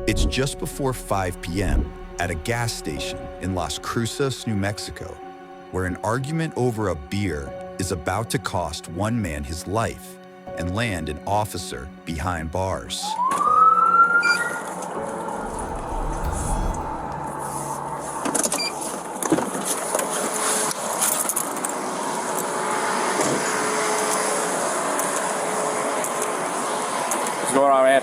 It's just before 5 p.m. at a gas station in Las Cruces, New Mexico, where an argument over a beer is about to cost one man his life and land an officer behind bars. What's going on, man?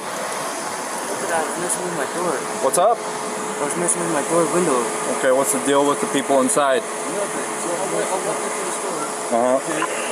I was messing with my door. What's up? I was messing with my door window. Okay, what's the deal with the people inside? Nothing. So I walked into the store. Uh-huh.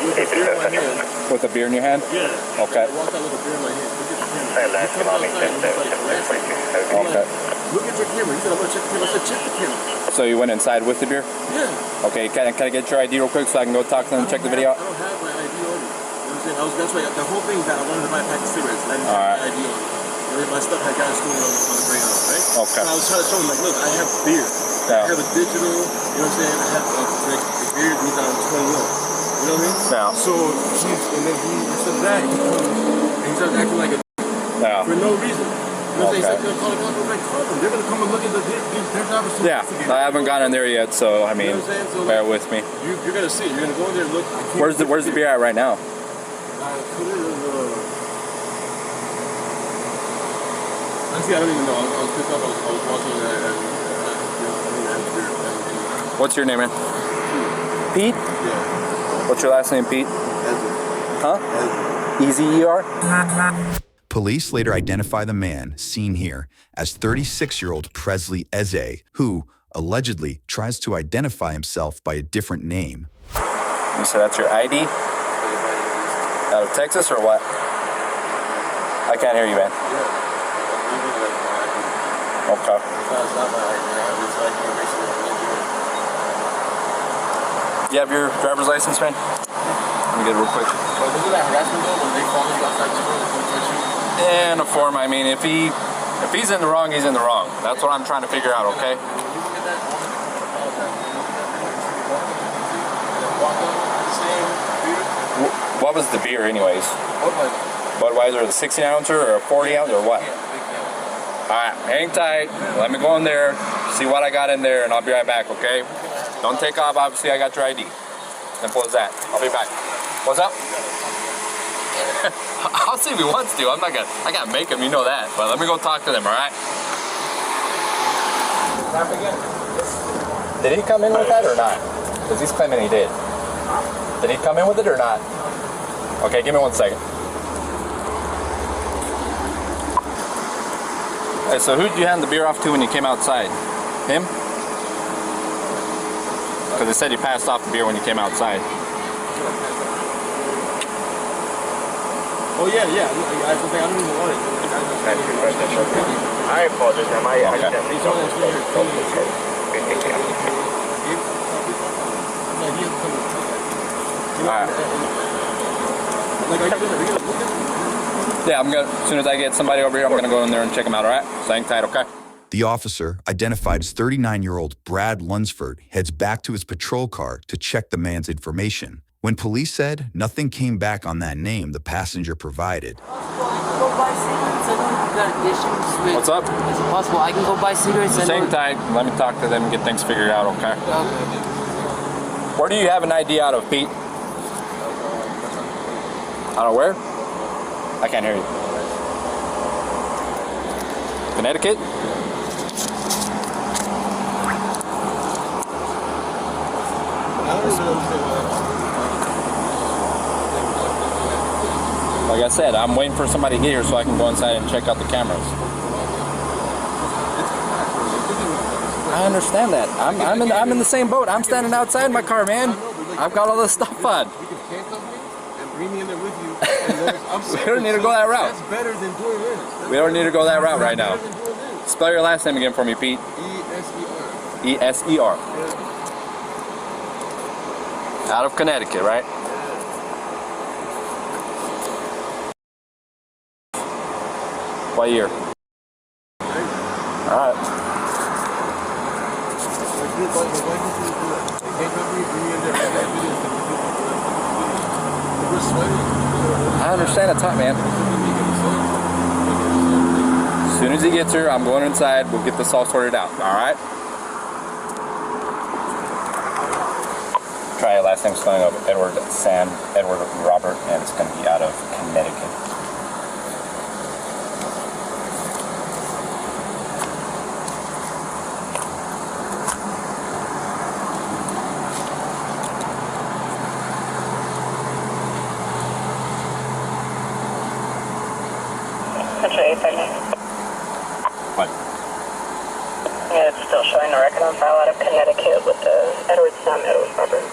With a beer in my hand. With a beer in your hand? Yeah. Okay. I walked out with a beer in my hand. Look at the camera. He comes outside and he's like harassing me. Okay. Look at your camera. He said, I'm going to check the camera. I said, check the camera. So you went inside with the beer? Yeah. Okay, can I get your ID real quick so I can go talk to them and check the video out? I don't have my ID on me. You know what I'm saying? That's why the whole thing is that I wanted to buy a pack of cigarettes and I didn't have my ID on me. My stuff had gotten stolen on the ground, right? Okay. So I was trying to show him, like, look, I have beer. Yeah. I have a digital, you know what I'm saying? I have the beer means I'm 21. You know what I mean? Yeah. So and then instead of that, he started acting like a for no reason. You know what I'm saying? He's like, they're going to call the cops, call them. They're going to come and look at their job is to Yeah, I haven't gotten there yet, so I mean, bear with me. You're going to see it. You're going to go in there and look. Where's the beer at right now? Honestly, I don't even know. I was pissed off. I was walking What's your name, man? Pete? Yeah. What's your last name, Pete? Eze. Huh? E-Z-E-R? Police later identify the man seen here as 36-year-old Presley Eze, who allegedly tries to identify himself by a different name. You said that's your ID? Out of Texas or what? I can't hear you, man. Okay. You have your driver's license, man? Let me get it real quick. Yeah, in a form, I mean, if he's in the wrong, he's in the wrong. That's what I'm trying to figure out, okay? What was the beer anyways? Budweiser, the 16-ouncer or a 40-ounce or what? Alright, hang tight. Let me go in there, see what I got in there, and I'll be right back, okay? Don't take off, obviously I got your ID. Simple as that. I'll be back. What's up? I'll see if he wants to. I can't make him, you know that. But let me go talk to them, alright? Did he come in with that or not? Because he's claiming he did. Did he come in with it or not? Okay, give me 1 second. Hey, so who did you hand the beer off to when you came outside? Him? Because they said you passed off the beer when you came outside. Oh yeah. I don't even want it. I apologize. Yeah, as soon as I get somebody over here, I'm gonna go in there and check them out, alright? So hang tight, okay? The officer, identified as 39-year-old Brad Lunsford, heads back to his patrol car to check the man's information. When police said nothing came back on that name the passenger provided. What's up? Is it possible I can go buy cigarettes? Just hang tight. Let me talk to them and get things figured out, okay? Where do you have an ID out of, Pete? Out of where? I can't hear you. Connecticut? Like I said, I'm waiting for somebody here so I can go inside and check out the cameras. I understand that. I'm in the same boat. I'm standing outside my car, man. I've got all this stuff on. Bring me in there with you. We don't need to go that route. That's better than doing this. We don't need to go that route right now. Spell your last name again for me, Pete. E-S-E-R. E-S-E-R. Out of Connecticut, right? What year? Alright. I understand it's hot, man. soon as he gets here, I'm going inside. We'll get this all sorted out. All right? Try it. Last name spelling of Edward Robert, and it's going to be out of Connecticut. What? Yeah, it's still showing the record on file out of Connecticut with the Edward Robert.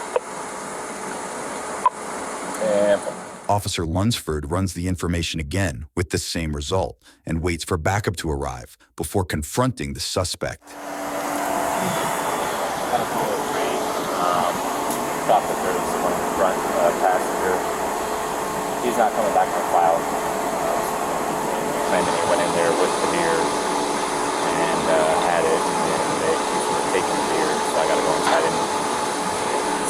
Officer Lunsford runs the information again with the same result and waits for backup to arrive before confronting the suspect. Stop the 31 front passenger. He's not coming back on file. Claiming he went in there with the beer and had it, and they were taking the beer. So I got to go inside and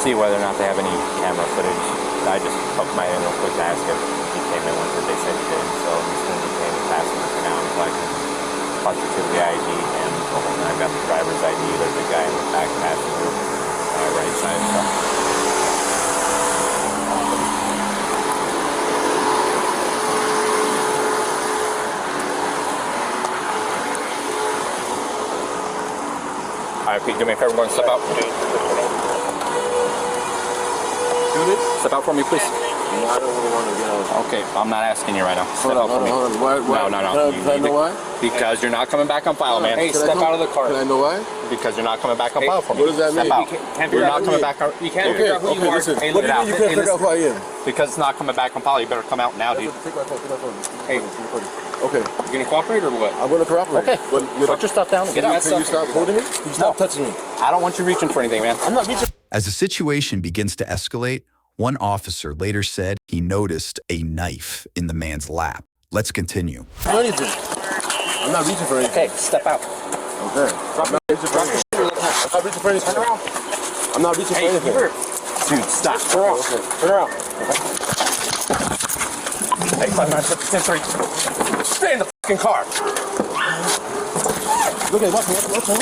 see whether or not they have any camera footage. I just poked my head in real quick to ask if he came in once they said he did. So as soon as he came, the passenger came out so I can punch it to the ID, and I've got the driver's ID. There's a guy in the back passenger, right side. So. Alright, Pete, do me a favor, go and step out. Step out for me, please. No, I don't really want to get out. Okay, I'm not asking you right now. Step out for me. Hold on. Why? No. Can I know why? Because you're not coming back on file, man. Hey, step out of the car. Can I know why? Because you're not coming back on file for me. What does that mean? Step out. You're not coming back on. You can't figure out who you are. Listen. Hey, What do you mean you can't figure out who I am? Because it's not coming back on file. You better come out now, dude. Take my phone. Hey. Okay. You gonna cooperate or what? I'm gonna cooperate. Okay. Put your stuff down and get out. Can you stop holding me? Can you stop touching me? I don't want you reaching for anything, man. I'm not reaching. As the situation begins to escalate, one officer later said he noticed a knife in the man's lap. Let's continue. Anything. I'm not reaching for anything. Okay, step out. Okay. I'm not reaching for anything. I'm not reaching for anything. Turn around. I'm not reaching for anything. Dude, stop. Turn around. Okay. Turn around. Hey, 5-9-6-10-3. Stay in the fucking car. Look at what's on?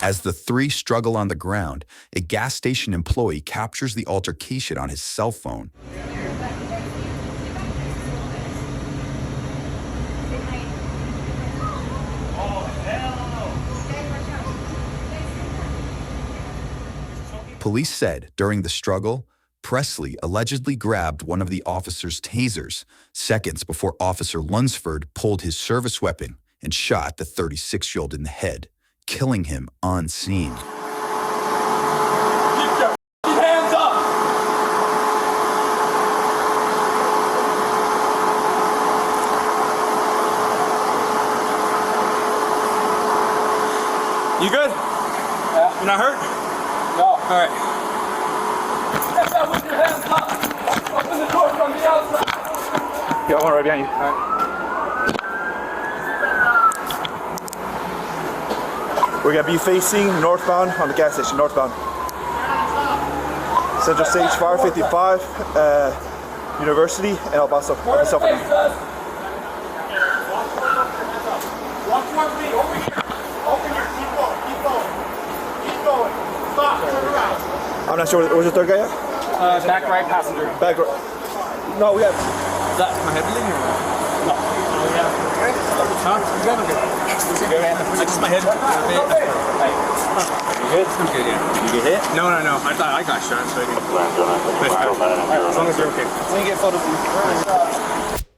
As the three struggle on the ground, a gas station employee captures the altercation on his cell phone. Police said during the struggle, Presley allegedly grabbed one of the officer's tasers seconds before Officer Lunsford pulled his service weapon and shot the 36-year-old in the head, killing him on scene. Keep your hands up! You good? Yeah. You're not hurt? No. All right. Get that with your hands up! Open the door from the outside! Got one right behind you. All right. We're going to be facing northbound on the gas station, northbound. Central Stage Fire 55, University, and El Paso. Walk towards me, over here. Open here, keep going. Stop, turn around. I'm not sure, where's the third guy at? Back right passenger. Back right. No, we have. Is that my head bleeding or what? No. Huh? You got it. Just my head. You good? I'm good, yeah. You get hit? No. I thought I got shot, so I didn't. As long as you're okay. Let me get photos of you.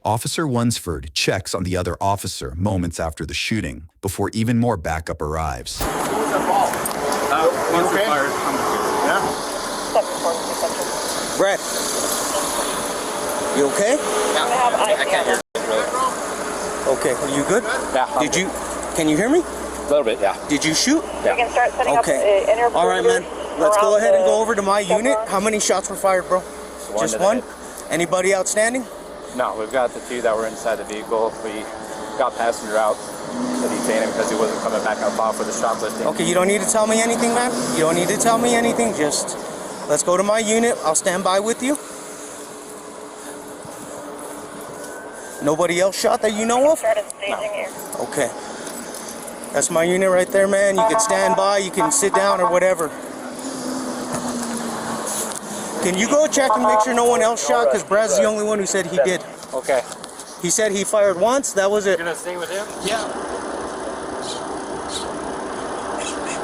Officer Lunsford checks on the other officer moments after the shooting before even more backup arrives. Once okay? Fired, yeah? Brad, you okay? Yeah, I can't hear you really. Okay, are you good? Yeah. Can you hear me? A little bit, yeah. Did you shoot? Yeah. We can start setting up Okay. interviews. All right, man. Let's go ahead and go over to my unit. How many shots were fired, bro? Just one? Anybody outstanding? No, we've got the two that were inside the vehicle. We got passenger out to detain him because he wasn't coming back on file for the shoplifting. Okay, you don't need to tell me anything, man. You don't need to tell me anything. Just Let's go to my unit. I'll stand by with you. Nobody else shot that you know of? No. Okay. That's my unit right there, man. You can stand by, you can sit down or whatever. Can you go check and make sure no one else shot? Because Brad's the only one who said he did. Okay. He said he fired once, that was it. You're gonna stay with him? Yeah.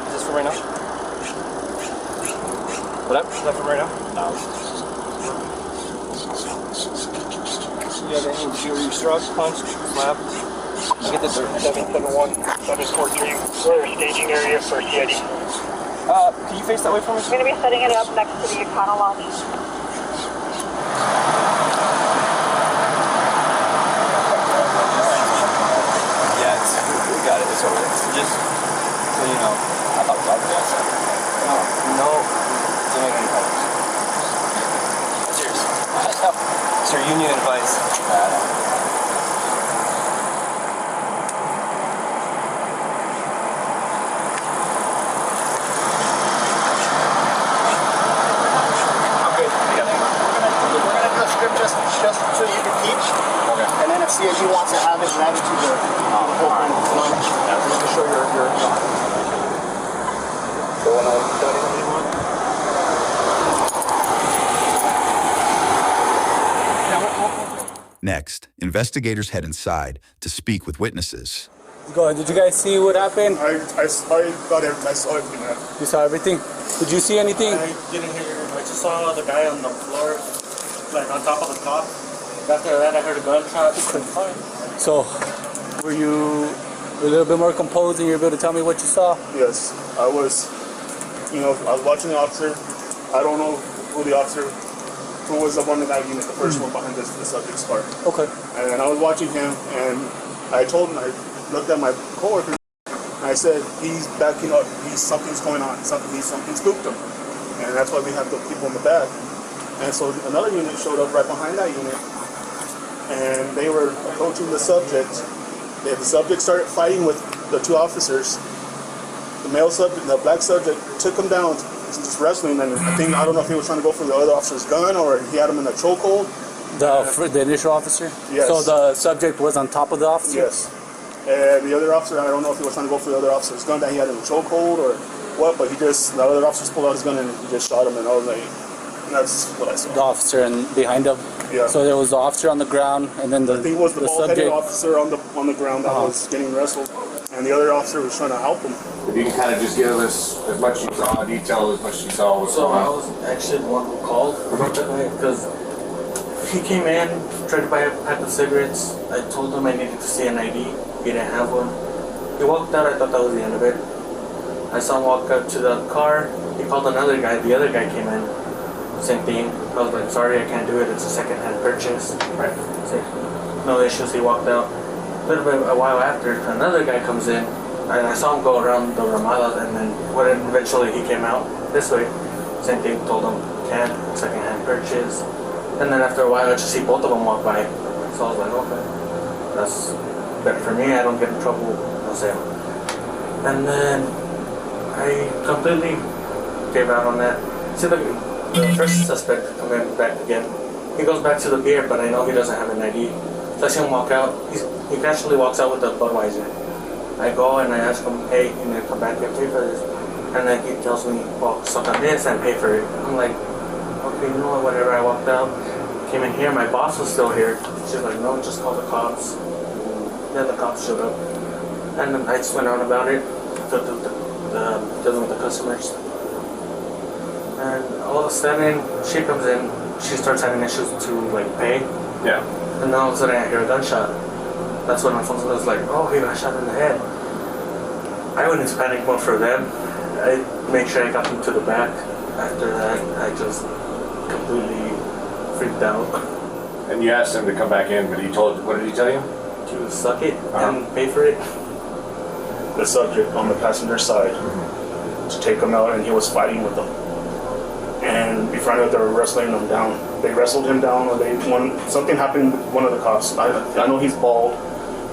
Is this for right now? What up? Is that for right now? No. You have any juror struck, punch, slap? Get the 771, 743. We're staging area for CID. Can you face that way from us? We're going to be setting it up next to the Econo Lounge. Yeah, we got it. It's over there. Just so you know, I thought about it outside. No. Don't make any calls. That's yours. It's your union advice. Just so you can teach. Okay. And then if CID wants to have it, add it to the whole thing. Yeah, just to show your going on. Next, investigators head inside to speak with witnesses. Go ahead. Did you guys see what happened? I saw everything. You saw everything? Did you see anything? I didn't hear. I just saw the guy on the floor, like on top of the cop. After that, I heard a gunshot. So, were you a little bit more composed and you were able to tell me what you saw? Yes, I was watching the officer. I don't know who the officer, who was the one in that unit, the first one behind the subject's car. Okay. And I was watching him, and I told him, I looked at my coworker, and I said, he's backing up, something's going on, something spooked him. And that's why we have the people in the back. And so another unit showed up right behind that unit, and they were approaching the subject. The subject started fighting with the two officers. The male subject, the black subject, took him down, just wrestling, and I don't know if he was trying to go for the other officer's gun or he had him in a chokehold. The initial officer? Yes. So the subject was on top of the officer? Yes. And the other officer, I don't know if he was trying to go for the other officer's gun that he had in a chokehold or what, but the other officer pulled out his gun and he just shot him, and I was like, and that's what I saw. The officer and behind him? Yeah. So there was the officer on the ground, and then I think it was the bald-headed subject officer on the ground that was getting wrestled, and the other officer was trying to help him. If you can kind of just give us as much you saw, detail as much as you saw what's going on. I was actually the one who called because he came in, tried to buy a pack of cigarettes. I told him I needed to see an ID. He didn't have one. He walked out. I thought that was the end of it. I saw him walk up to the car. He called another guy. The other guy came in. Same thing. I was like, sorry, I can't do it. It's a second-hand purchase. Right. No issues. He walked out. A while after, another guy comes in. I saw him go around the Ramada, and then eventually he came out this way. Same thing. Told him, can't. Second-hand purchase. And then after a while, I just see both of them walk by. So I was like, okay, that's better for me. I don't get in trouble. No sale. And then I completely gave out on that. See, the first suspect coming back again. He goes back to the beer, but I know he doesn't have an ID. So I see him walk out. He casually walks out with a Budweiser. I go and I ask him, hey, you need to come back and pay for this. And then he tells me, well, suck on this and pay for it. I'm like, okay, you know what, whatever. I walked out, came in here. My boss was still here. She's like, no, just call the cops. Then the cops showed up. And then I just went on about it, dealing with the customers. And all of a sudden, she comes in, she starts having issues to like pay. Yeah. And then all of a sudden I hear a gunshot. That's when my phone was like, oh, he got shot in the head. I went into panic mode for them. I made sure I got them to the back. After that, I just completely freaked out. And you asked him to come back in, but what did he tell you? To suck it and pay for it. The subject on the passenger side to take him out, and he was fighting with them. And we found out they were wrestling him down. They wrestled him down, or something happened with one of the cops. I know he's bald,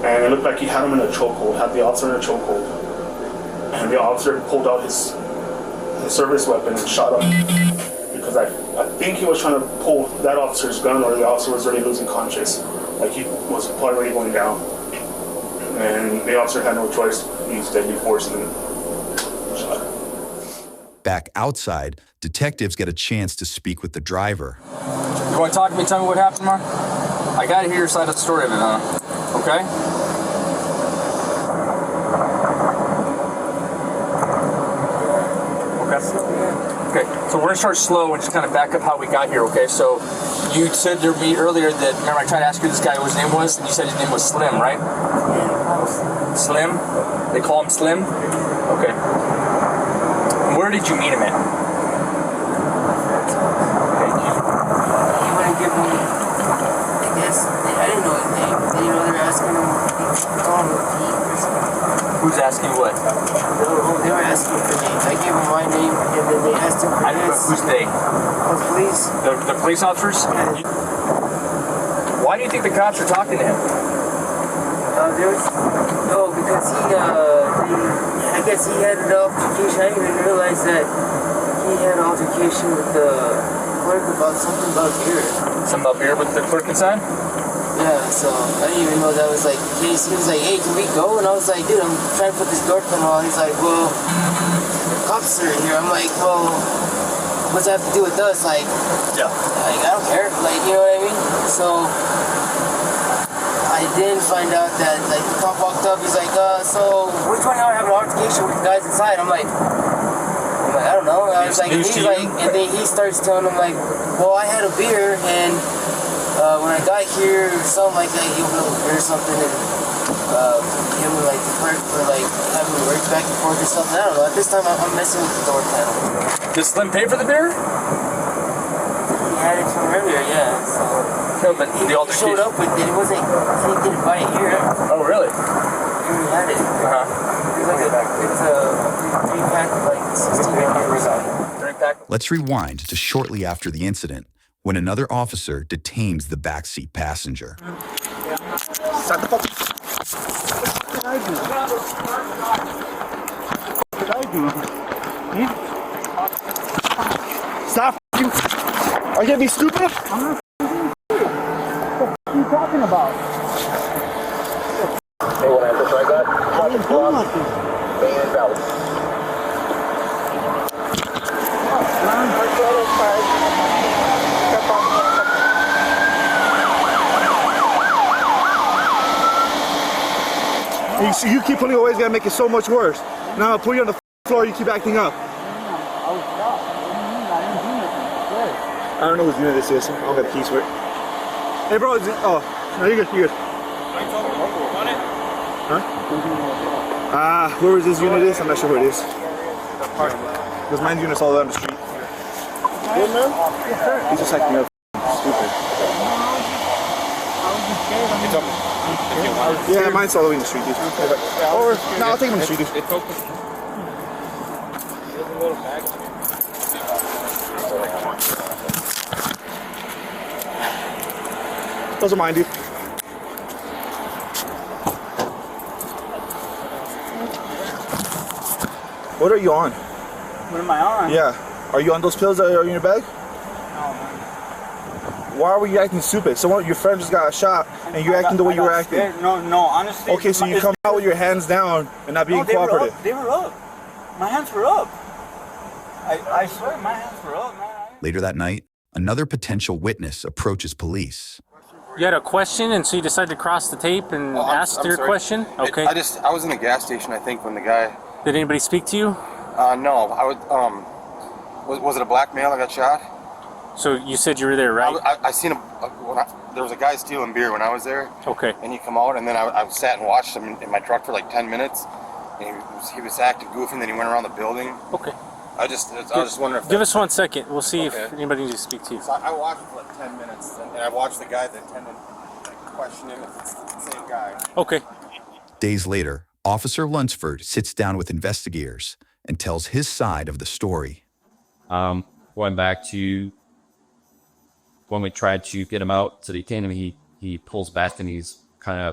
and it looked like he had him in a chokehold, had the officer in a chokehold. And the officer pulled out his service weapon and shot him because because I think he was trying to pull that officer's gun, or the officer was already losing conscious. Like he was probably already going down. And the officer had no choice. He used deadly force and shot. Back outside, detectives get a chance to speak with the driver. You want to talk to me? Tell me what happened, Mark? I got to hear your side of the story of it, huh? Okay? Okay, so we're gonna start slow and just kind of back up how we got here, okay? So you said to me earlier that, remember I tried to ask you who this guy what his name was, and you said his name was Slim, right? Slim? They call him Slim? Okay. Where did you meet him at? He wouldn't give me, I guess, I didn't know his name. You know, they're asking him, Who's asking what? They were asking for me. I gave him my name, and then they asked him for his. Who's they? The police. The police officers? Yeah. Why do you think the cops are talking to him? Because I guess he had an altercation. I didn't even realize that he had an altercation with the clerk about something about beer. Something about beer with the clerk inside? Yeah, so I didn't even know that was like the case. He was like, hey, can we go? And I was like, dude, I'm trying to put this door panel on. He's like, well, the cops are here. I'm like, well, what's that have to do with us? Like, yeah. Like, I don't care. Like, you know what I mean? So I then find out that, like, the cop walked up. He's like, so which one of y'all having an altercation with the guys inside? I'm like, I don't know. I was like, he's like, and then he starts telling him, like, well, I had a beer, and when I got here, or something like that, he opened up a beer or something, and him and, like, the clerk were, like, having words back and forth or something. I don't know. At this time, I'm messing with the door panel. Did Slim pay for the beer? He had it from earlier, yeah, so. No, but he showed up with it. It wasn't, he didn't buy it here. Oh, really? He already had it. Uh-huh. It's a 3-pack of, like, 16 Let's rewind to shortly after the incident, when another officer detains the backseat passenger. What did I do? Stop! Are you gonna be stupid? I'm not stupid. What are you talking about? Hey, what I got? I didn't do nothing. Van Valley. You keep pulling away, it's gonna make it so much worse. Now I'll put you on the floor, you keep acting up. I don't know whose unit this is. I don't got the keys for it. Hey bro, no, you're good, you're good. Huh? Where is this unit is? I'm not sure who it is. Because mine's unit's all down the street. Good man? He's just acting up stupid. Yeah, mine's all the way in the street, dude. Or, no, I'll take him in the street, dude. Those are mine, dude. What are you on? What am I on? Yeah. Are you on those pills that are in your bag? No, man. Why were you acting stupid? Your friend just got shot, and you're acting the way you were acting. No, honestly. Okay, so you come out with your hands down and not being cooperative. They were up. My hands were up. I swear, my hands were up, man. Later that night, another potential witness approaches police. You had a question, and so you decided to cross the tape and ask your question? Okay. I was in the gas station, I think, when the guy... Did anybody speak to you? No. I would, was it a black male that got shot? So you said you were there, right? I seen him, there was a guy stealing beer when I was there. Okay. And he come out, and then I sat and watched him in my truck for like 10 minutes. And he was acting goofy, and then he went around the building. Okay. I was just wondering if... Give us 1 second. We'll see if anybody needs to speak to you. So I watched for like 10 minutes, and I watched the guy, the attendant, question him if it's the same guy. Okay. Days later, Officer Lunsford sits down with investigators and tells his side of the story. Going back to when we tried to get him out to detain him, he pulls back and he's on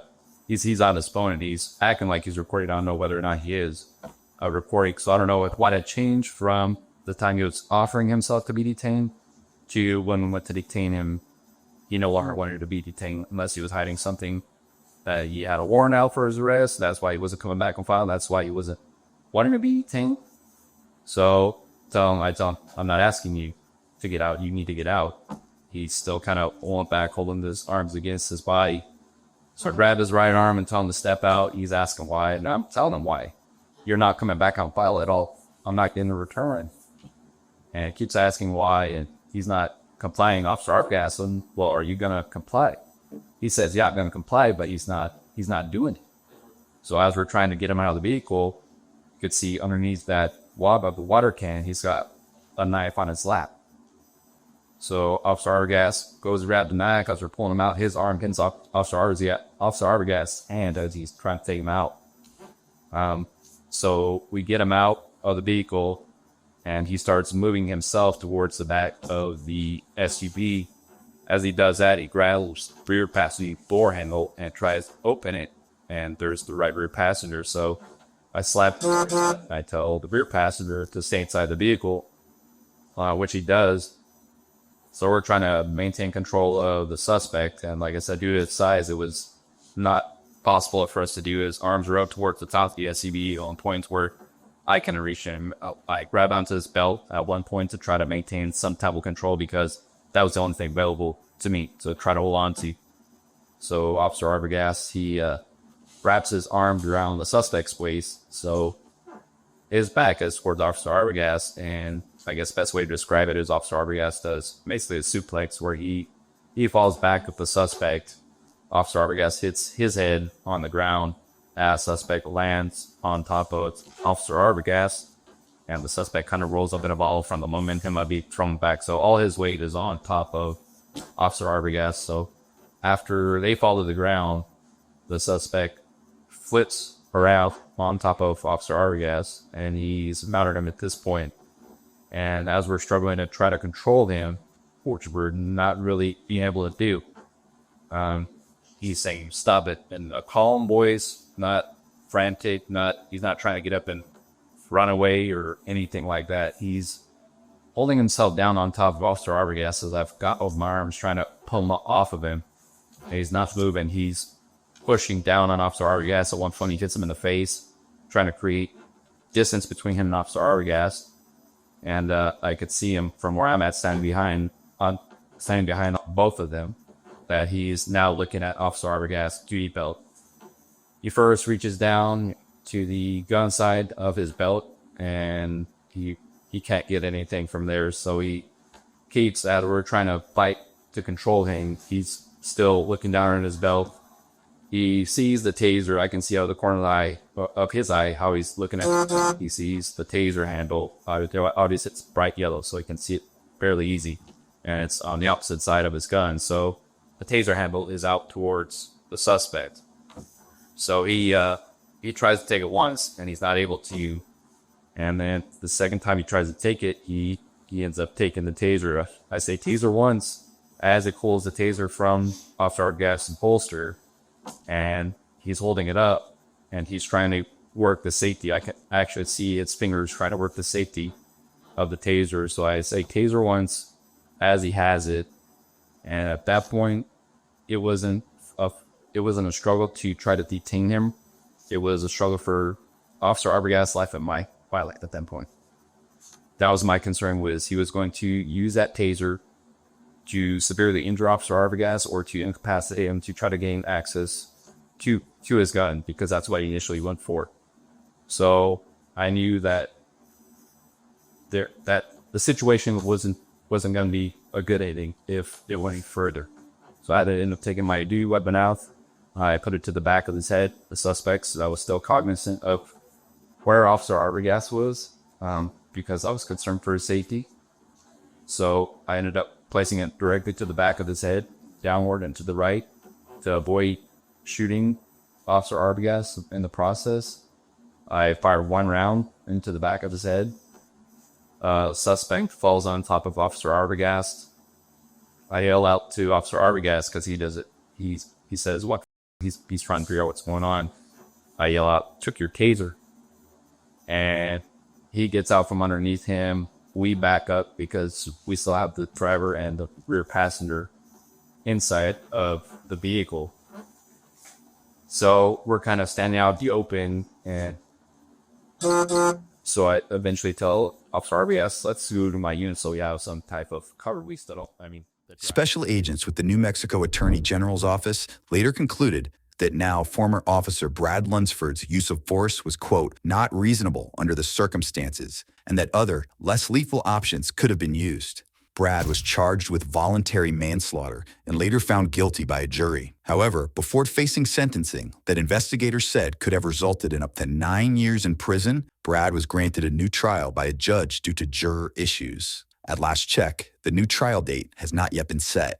his phone and he's acting like he's recording. I don't know whether or not he is recording, so I don't know what had changed from the time he was offering himself to be detained Two, when we went to detain him, he no longer wanted to be detained unless he was hiding something. He had a warrant out for his arrest. That's why he wasn't coming back on file. That's why he wasn't wanting to be detained. So I tell him, I'm not asking you to get out. You need to get out. He's still kind of on back, holding his arms against his body. So I grab his right arm and tell him to step out. He's asking why, and I'm telling him why. You're not coming back on file at all. I'm not getting a return. And he keeps asking why, and he's not complying. Officer Arbogast, well, are you gonna comply? He says, yeah, I'm gonna comply, but he's not doing it. So as we're trying to get him out of the vehicle, you could see underneath that wad of the water can, he's got a knife on his lap. So Officer Arbogast goes to grab the knife. As we're pulling him out, his arm hits Officer Arbogast's hand as he's trying to take him out. So we get him out of the vehicle, and he starts moving himself towards the back of the SUV. As he does that, he grabs the rear passenger door handle and tries to open it, and there's the right rear passenger. So I tell the rear passenger to stay inside the vehicle, which he does. So we're trying to maintain control of the suspect, and like I said, due to his size, it was not possible for us to do. His arms were up towards the top of the SUV on points where I can reach him. I grab onto his belt at one point to try to maintain some type of control, because that was the only thing available to me to try to hold on to. So Officer Arbogast, he wraps his arms around the suspect's waist, so his back is towards Officer Arbogast, and I guess the best way to describe it is Officer Arbogast does basically a suplex where he falls back with the suspect. Officer Arbogast hits his head on the ground as suspect lands on top of Officer Arbogast, and the suspect kind of rolls up in a ball from the momentum of being thrown back. So all his weight is on top of Officer Arbogast. So after they fall to the ground, the suspect flips around on top of Officer Arbogast, and he's mounted him at this point. And as we're struggling to try to control him, which we're not really being able to do, he's saying, stop it, in a calm voice, not frantic, he's not trying to get up and run away or anything like that. He's holding himself down on top of Officer Arbogast as I've got both my arms trying to pull him off of him. And he's not moving. He's pushing down on Officer Arbogast. At one point, he hits him in the face, trying to create distance between him and Officer Arbogast. And I could see him from where I'm at, standing behind both of them, that he's now looking at Officer Arbogast's duty belt. He first reaches down to the gun side of his belt, and he can't get anything from there. So he keeps, as we're trying to fight to control him, he's still looking down at his belt. He sees the taser. I can see out of the corner of his eye how he's looking at it. He sees the taser handle. Obviously, it's bright yellow, so he can see it fairly easy. And it's on the opposite side of his gun. So the taser handle is out towards the suspect. So he tries to take it once, and he's not able to. And then the second time he tries to take it, he ends up taking the taser. I say taser once as it pulls the taser from Officer Arbogast's holster. And he's holding it up, and he's trying to work the safety. I can actually see his fingers trying to work the safety of the taser. So I say taser once as he has it, and at that point, it wasn't a struggle to try to detain him. It was a struggle for Officer Arbogast's life and my life at that point. That was my concern, was he was going to use that taser to severely injure Officer Arbogast or to incapacitate him to try to gain access to his gun, because that's what he initially went for. So I knew that the situation wasn't going to be a good ending if it went any further. So I had to end up taking my duty weapon out. I put it to the back of his head, the suspect, so I was still cognizant of where Officer Arbogast was, because I was concerned for his safety. So I ended up placing it directly to the back of his head, downward and to the right, to avoid shooting Officer Arbogast in the process. I fired one round into the back of his head. Suspect falls on top of Officer Arbogast. I yell out to Officer Arbogast, because he does it. He says, "What?" He's trying to figure out what's going on. I yell out, "Took your taser." And he gets out from underneath him, we back up because we still have the driver and the rear passenger inside of the vehicle. So we're kind of standing out in the open, and so I eventually tell Officer RBS, let's go to my unit so we have some type of cover. We still don't, Special agents with the New Mexico Attorney General's office later concluded that now former Officer Brad Lunsford's use of force was, quote, not reasonable under the circumstances, and that other, less lethal options could have been used. Brad was charged with voluntary manslaughter and later found guilty by a jury. However, before facing sentencing that investigators said could have resulted in up to 9 years in prison, Brad was granted a new trial by a judge due to juror issues. At last check, the new trial date has not yet been set.